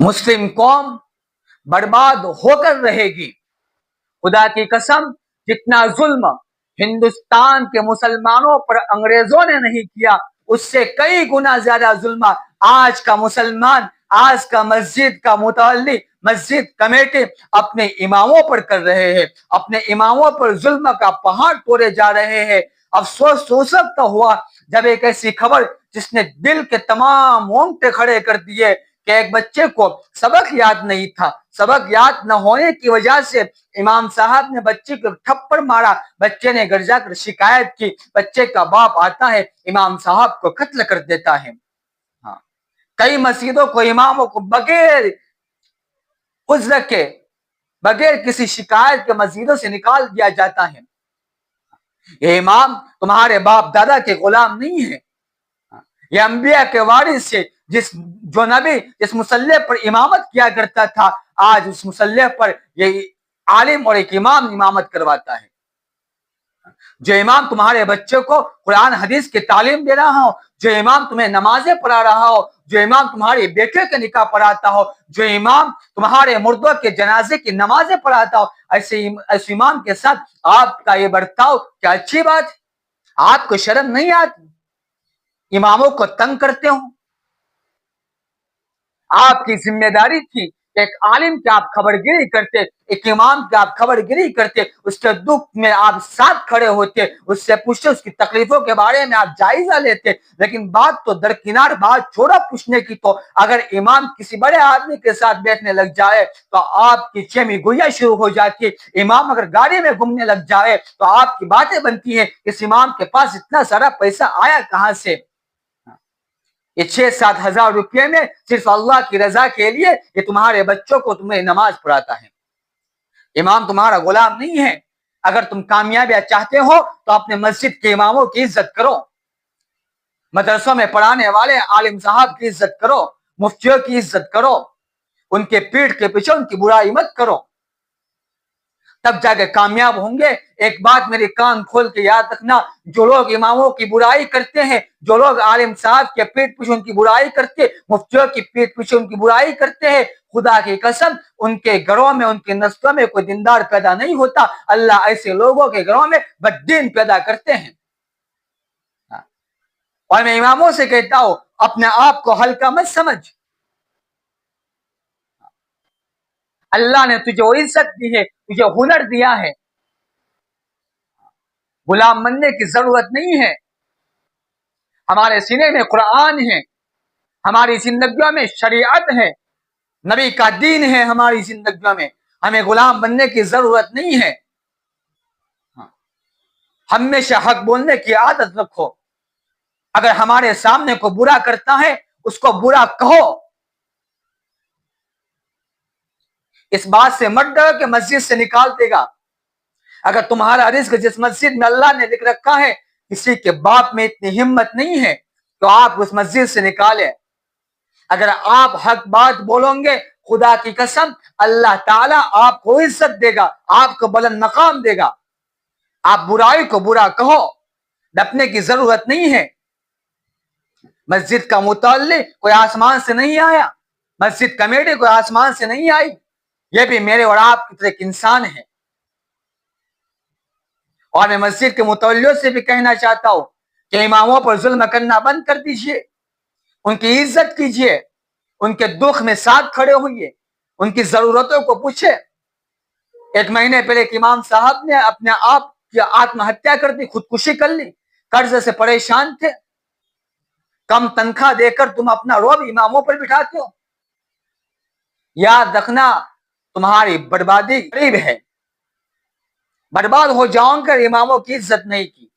मुस्लिम कौम बर्बाद होकर रहेगी। खुदा की कसम, जितना जुल्म हिंदुस्तान के मुसलमानों पर अंग्रेजों ने नहीं किया, उससे कई गुना ज्यादा जुल्म आज का मुसलमान, आज का मस्जिद का मुतवल्ली, मस्जिद कमेटी अपने इमामों पर कर रहे हैं। अपने इमामों पर जुल्म का पहाड़ तोड़े जा रहे हैं। अफसोस तो उस वक्त हुआ जब एक ऐसी खबर जिसने दिल के तमाम रोंगटे खड़े कर दिए कि एक बच्चे को सबक याद नहीं था। सबक याद न होने की वजह से इमाम साहब ने बच्चे को थप्पड़ मारा। बच्चे ने घर जाकर शिकायत की। बच्चे का बाप आता है, इमाम साहब को कत्ल कर देता है। हाँ, कई मस्जिदों को, इमामों को बगैर उज्र के, बगैर किसी शिकायत के मस्जिदों से निकाल दिया जाता है। ये इमाम तुम्हारे बाप दादा के गुलाम नहीं है, ये अंबिया के वारिस है। जो नबी जिस मुसल्ले पर इमामत किया करता था, आज उस मुसल्ले पर ये आलिम और एक इमाम इमामत करवाता है। जो इमाम तुम्हारे बच्चे को कुरान हदीस की तालीम दे रहा हो, जो इमाम तुम्हें नमाजें पढ़ा रहा हो, जो इमाम तुम्हारे बेटे के निकाह पढ़ाता हो, जो इमाम तुम्हारे मुर्दों के जनाजे की नमाजें पढ़ाता हो, ऐसे इमाम के साथ आपका ये बर्ताव क्या अच्छी बात है? आपको शर्म नहीं आती? इमामों को तंग करते हो। आपकी जिम्मेदारी थी एक आलिम की आप खबरगिरी करते, एक इमाम की आप खबरगिरी करते, उसके दुख में आप साथ खड़े होते, उससे पूछते, उसकी तकलीफों के बारे में आप जायजा लेते। लेकिन बात तो दरकिनार, बात छोड़ा पूछने की, तो अगर इमाम किसी बड़े आदमी के साथ बैठने लग जाए तो आपकी चेमी गुइया शुरू हो जाती। इमाम अगर गाड़ी में घूमने लग जाए तो आपकी बातें बनती हैं, इस इमाम के पास इतना सारा पैसा आया कहां से? ये 6-7 हजार रुपये में सिर्फ अल्लाह की रजा के लिए ये तुम्हारे बच्चों को तुम्हें नमाज पढ़ाता है। इमाम तुम्हारा गुलाम नहीं है। अगर तुम कामयाबियां चाहते हो तो अपने मस्जिद के इमामों की इज्जत करो, मदरसों में पढ़ाने वाले आलिम साहब की इज्जत करो, मुफ्तियों की इज्जत करो, उनके पीठ के पीछे उनकी बुराई मत करो, तब जाके कामयाब होंगे। एक बात मेरे कान खोल के याद रखना, जो लोग इमामों की बुराई करते हैं, जो लोग आलिम साहब के पीठ पीछे उनकी बुराई करते, मुफ्तियों की पीठ पीछे उनकी बुराई करते हैं, खुदा की कसम उनके घरों में, उनके नस्लों में कोई दीनदार पैदा नहीं होता। अल्लाह ऐसे लोगों के घरों में बद्दीन पैदा करते हैं। और मैं इमामों से कहता हूं, अपने आप को हल्का मत समझ। अल्लाह ने तुझे वो इज्जत दी है, तुझे हुनर दिया है, गुलाम बनने की जरूरत नहीं है। हमारे सीने में कुरान है, हमारी जिंदगियों में शरीयत है, नबी का दीन है हमारी जिंदगियों में। हमें गुलाम बनने की जरूरत नहीं है। हमेशा हक बोलने की आदत रखो। अगर हमारे सामने को बुरा करता है उसको बुरा कहो। इस बात से मत डरो कि मस्जिद से निकाल देगा। अगर तुम्हारा रिस्क जिस मस्जिद में अल्लाह ने लिख रखा है, किसी के बाप में इतनी हिम्मत नहीं है तो आप उस मस्जिद से निकाले। अगर आप हक बात बोलोगे, खुदा की कसम अल्लाह ताला आपको इज्जत देगा, आपको बुलंद मकाम देगा। आप बुराई को बुरा कहो, डरने की जरूरत नहीं है। मस्जिद का मुतल्ली कोई आसमान से नहीं आया, मस्जिद कमेटी कोई आसमान से नहीं आई, ये भी मेरे और आपकी तरह एक इंसान है। और मैं मस्जिद के मुतवल्लियों से भी कहना चाहता हूं कि इमामों पर जुल्म करना बंद कर दीजिए, उनकी इज्जत कीजिए, उनके दुख में साथ खड़े होइए, उनकी जरूरतों को पूछे। 1 महीने पहले एक इमाम साहब ने अपने आप की आत्महत्या कर दी, खुदकुशी कर ली। कर्ज से परेशान थे। कम तनख्वाह देकर तुम अपना रोब इमामों पर बिठाते हो। याद रखना, तुम्हारी बर्बादी करीब है। बर्बाद हो जाओगे, इमामों की इज्जत नहीं की।